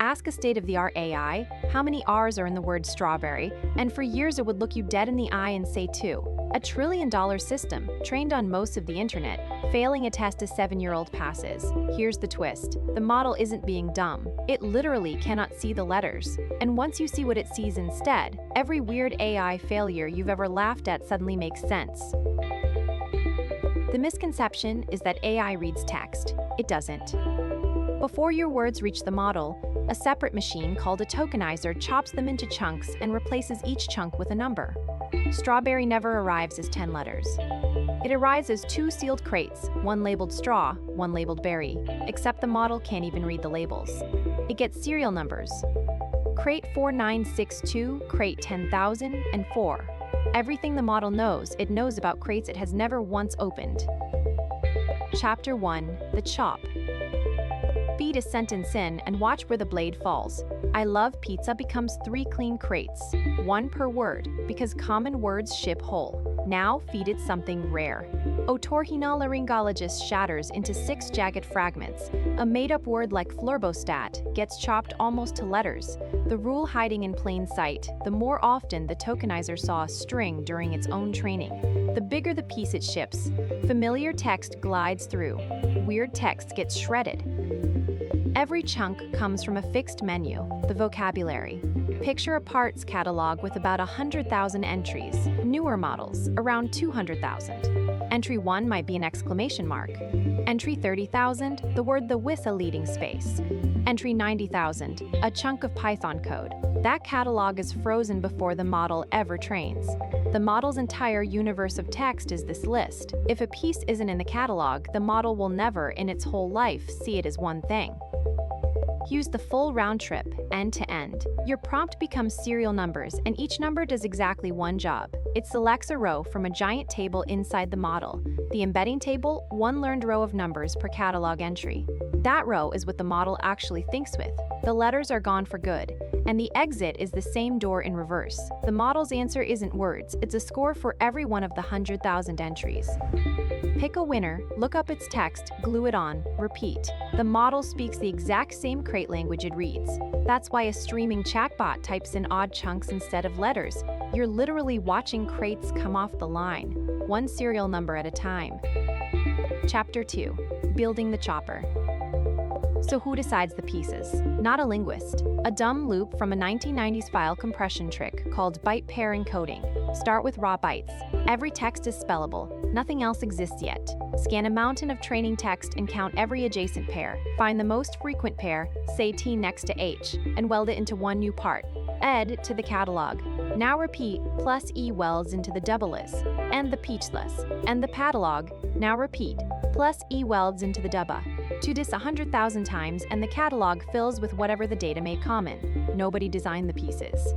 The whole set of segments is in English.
Ask a state-of-the-art AI how many R's are in the word strawberry, and for years it would look you dead in the eye and say 2. A trillion-dollar system, trained on most of the internet, failing a test a 7-year-old passes. Here's the twist. The model isn't being dumb. It literally cannot see the letters. And once you see what it sees instead, every weird AI failure you've ever laughed at suddenly makes sense. The misconception is that AI reads text. It doesn't. Before your words reach the model, a separate machine called a tokenizer chops them into chunks and replaces each chunk with a number. Strawberry never arrives as 10 letters. It arrives as 2 sealed crates, one labeled straw, one labeled berry, except the model can't even read the labels. It gets serial numbers. Crate 4962, crate 10,004. Everything the model knows, it knows about crates it has never once opened. Chapter 1. The Chop. Feed a sentence in and watch where the blade falls. I love pizza becomes 3 clean crates, 1 per word, because common words ship whole. Now feed it something rare. Otorhinolaryngologist shatters into 6 jagged fragments. A made-up word like phlorbostat gets chopped almost to letters. The rule hiding in plain sight, the more often the tokenizer saw a string during its own training. The bigger the piece it ships, familiar text glides through. Weird text gets shredded. Every chunk comes from a fixed menu, the vocabulary. Picture a parts catalog with about 100,000 entries. Newer models, around 200,000. Entry 1 might be an exclamation mark. Entry 30,000, the word the with a leading space. Entry 90,000, a chunk of Python code. That catalog is frozen before the model ever trains. The model's entire universe of text is this list. If a piece isn't in the catalog, the model will never, in its whole life, see it as one thing. Use the full round trip, end to end. Your prompt becomes serial numbers, and each number does exactly one job. It selects a row from a giant table inside the model. The embedding table, 1 learned row of numbers per catalog entry. That row is what the model actually thinks with. The letters are gone for good, and the exit is the same door in reverse. The model's answer isn't words, it's a score for every one of the 100,000 entries. Pick a winner, look up its text, glue it on, repeat. The model speaks the exact same crate language it reads. That's why a streaming chatbot types in odd chunks instead of letters. You're literally watching crates come off the line, 1 serial number at a time. Chapter 2. Building the Chopper. So who decides the pieces? Not a linguist. A dumb loop from a 1990s file compression trick called byte pair encoding. Start with raw bytes. Every text is spellable. Nothing else exists yet. Scan a mountain of training text and count every adjacent pair. Find the most frequent pair, say T next to H, and weld it into one new part. Add to the catalog. Now repeat, plus E welds into the double-is, and the peachless, and the catalog. Now repeat, plus E welds into the dubba. Do this 100,000 times and the catalog fills with whatever the data made common. Nobody designed the pieces.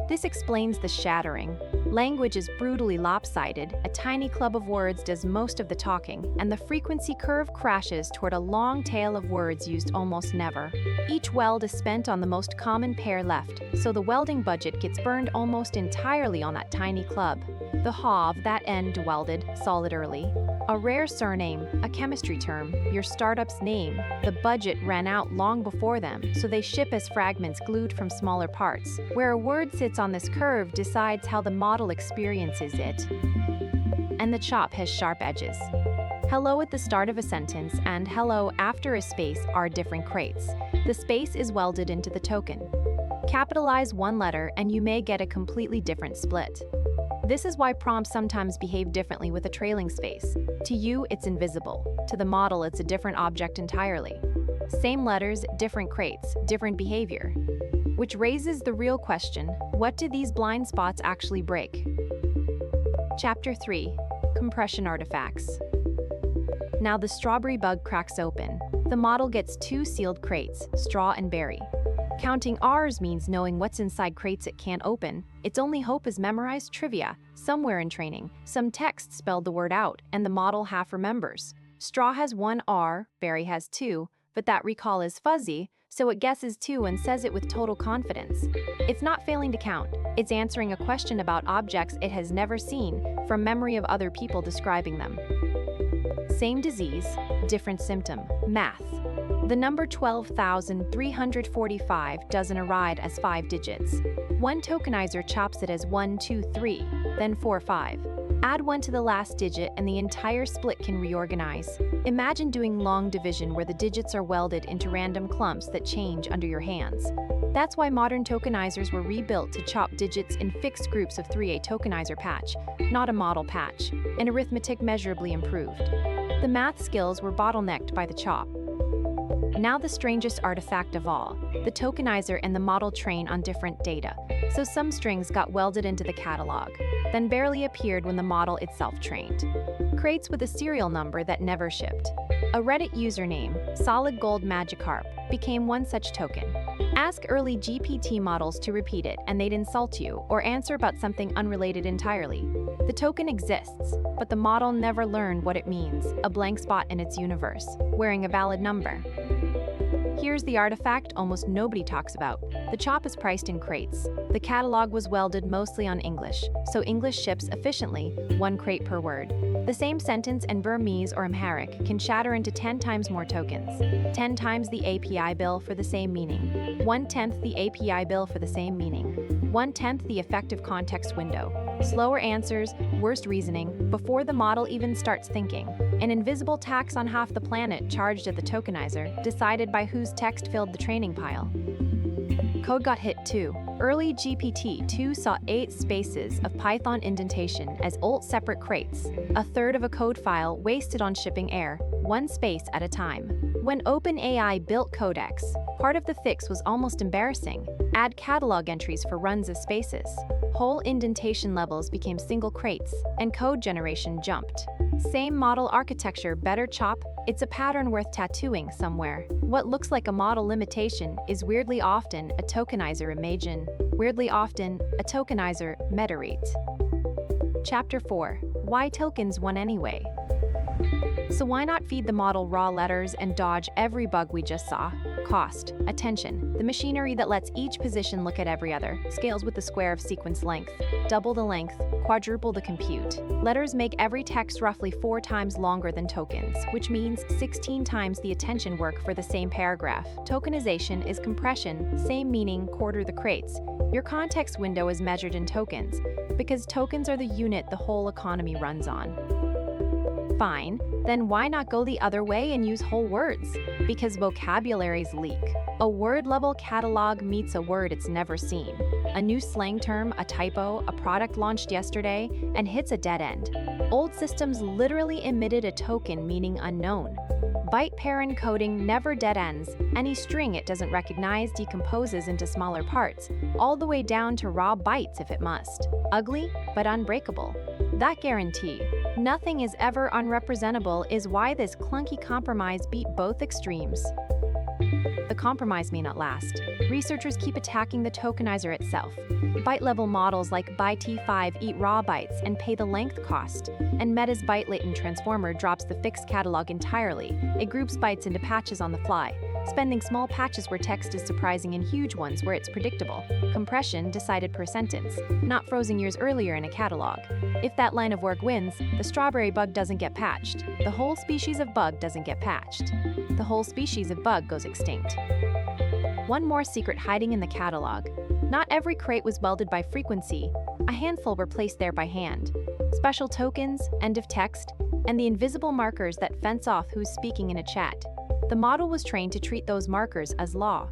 This explains the shattering. Language is brutally lopsided, a tiny club of words does most of the talking, and the frequency curve crashes toward a long tail of words used almost never. Each weld is spent on the most common pair left, so the welding budget gets burned almost entirely on that tiny club. The haw of that end welded, solid early. A rare surname, a chemistry term, your startup's name. The budget ran out long before them, so they ship as fragments glued from smaller parts. Where a word sits on this curve decides how the model experiences it. And the chop has sharp edges. Hello at the start of a sentence and hello after a space are different crates. The space is welded into the token. Capitalize 1 letter and you may get a completely different split. This is why prompts sometimes behave differently with a trailing space. To you, it's invisible. To the model, it's a different object entirely. Same letters, different crates, different behavior. Which raises the real question, what do these blind spots actually break? Chapter 3. Compression Artifacts. Now the strawberry bug cracks open. The model gets 2 sealed crates, straw and berry. Counting R's means knowing what's inside crates it can't open. Its only hope is memorized trivia. Somewhere in training, some text spelled the word out, and the model half remembers. Straw has 1 R, berry has 2, but that recall is fuzzy, so it guesses 2 and says it with total confidence. It's not failing to count. It's answering a question about objects it has never seen, from memory of other people describing them. Same disease, different symptom, math. The number 12,345 doesn't arrive as 5 digits. One tokenizer chops it as 1, 2, 3, then 4, 5. Add 1 to the last digit and the entire split can reorganize. Imagine doing long division where the digits are welded into random clumps that change under your hands. That's why modern tokenizers were rebuilt to chop digits in fixed groups of 3, a tokenizer patch, not a model patch, and arithmetic measurably improved. The math skills were bottlenecked by the chop. Now the strangest artifact of all, the tokenizer and the model train on different data, so some strings got welded into the catalog, then barely appeared when the model itself trained. Crates with a serial number that never shipped. A Reddit username, Solid Gold Magikarp, became one such token. Ask early GPT models to repeat it and they'd insult you or answer about something unrelated entirely. The token exists, but the model never learned what it means, a blank spot in its universe, wearing a valid number. Here's the artifact almost nobody talks about. The chop is priced in crates. The catalog was welded mostly on English, so English ships efficiently, 1 crate per word. The same sentence in Burmese or Amharic can shatter into 10 times more tokens. 10 times the API bill for the same meaning. 1/10 the API bill for the same meaning. 1/10 the effective context window. Slower answers, worse reasoning, before the model even starts thinking. An invisible tax on half the planet charged at the tokenizer, decided by whose text filled the training pile. Code got hit too. Early GPT-2 saw 8 spaces of Python indentation as alt separate crates, a third of a code file wasted on shipping air, 1 space at a time. When OpenAI built Codex, part of the fix was almost embarrassing. Add catalog entries for runs of spaces. Whole indentation levels became single crates, and code generation jumped. Same model architecture, better chop, it's a pattern worth tattooing somewhere. What looks like a model limitation is weirdly often a tokenizer imagine. Weirdly often, a tokenizer meta-read. Chapter 4. Why tokens won anyway? So why not feed the model raw letters and dodge every bug we just saw? Cost. Attention. The machinery that lets each position look at every other scales with the square of sequence length. Double the length, quadruple the compute. Letters make every text roughly 4 times longer than tokens, which means 16 times the attention work for the same paragraph. Tokenization is compression, same meaning, quarter the crates. Your context window is measured in tokens, because tokens are the unit the whole economy runs on. Fine, then why not go the other way and use whole words? Because vocabularies leak. A word-level catalog meets a word it's never seen. A new slang term, a typo, a product launched yesterday, and hits a dead end. Old systems literally emitted a token meaning unknown. Byte pair encoding never dead ends. Any string it doesn't recognize decomposes into smaller parts, all the way down to raw bytes if it must. Ugly, but unbreakable. That guarantee. Nothing is ever unrepresentable is why this clunky compromise beat both extremes. The compromise may not last. Researchers keep attacking the tokenizer itself. Byte-level models like ByteT5 eat raw bytes and pay the length cost, and Meta's byte latent transformer drops the fixed catalog entirely. It groups bytes into patches on the fly, spending small patches where text is surprising and huge ones where it's predictable. Compression decided per sentence, not frozen years earlier in a catalog. If that line of work wins, the strawberry bug doesn't get patched. The whole species of bug doesn't get patched. The whole species of bug goes extinct. One more secret hiding in the catalog. Not every crate was welded by frequency. A handful were placed there by hand. Special tokens, end of text, and the invisible markers that fence off who's speaking in a chat. The model was trained to treat those markers as law.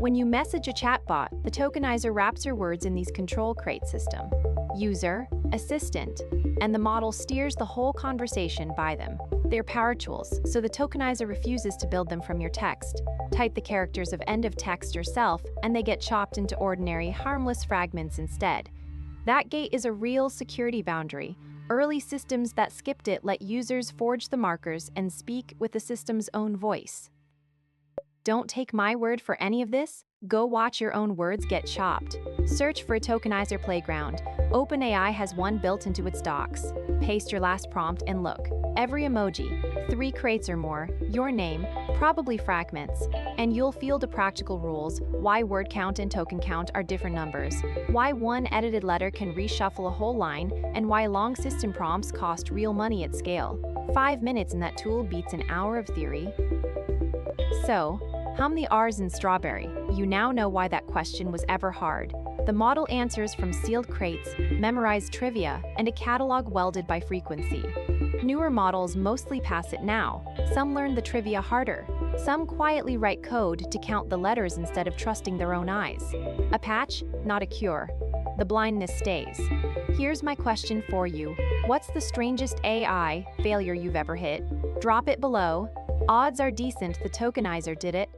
When you message a chatbot, the tokenizer wraps your words in these control crate system. User, assistant, and the model steers the whole conversation by them. They're power tools, so the tokenizer refuses to build them from your text. Type the characters of end of text yourself, and they get chopped into ordinary, harmless fragments instead. That gate is a real security boundary. Early systems that skipped it let users forge the markers and speak with the system's own voice. Don't take my word for any of this. Go watch your own words get chopped. Search for a tokenizer playground. OpenAI has one built into its docs. Paste your last prompt and look. Every emoji, 3 crates or more, your name, probably fragments, and you'll feel the practical rules, why word count and token count are different numbers, why one edited letter can reshuffle a whole line, and why long system prompts cost real money at scale. 5 minutes in that tool beats an hour of theory. So, how many R's in strawberry? You now know why that question was ever hard. The model answers from sealed crates, memorized trivia, and a catalog welded by frequency. Newer models mostly pass it now. Some learn the trivia harder. Some quietly write code to count the letters instead of trusting their own eyes. A patch, not a cure. The blindness stays. Here's my question for you. What's the strangest AI failure you've ever hit? Drop it below. Odds are decent the tokenizer did it.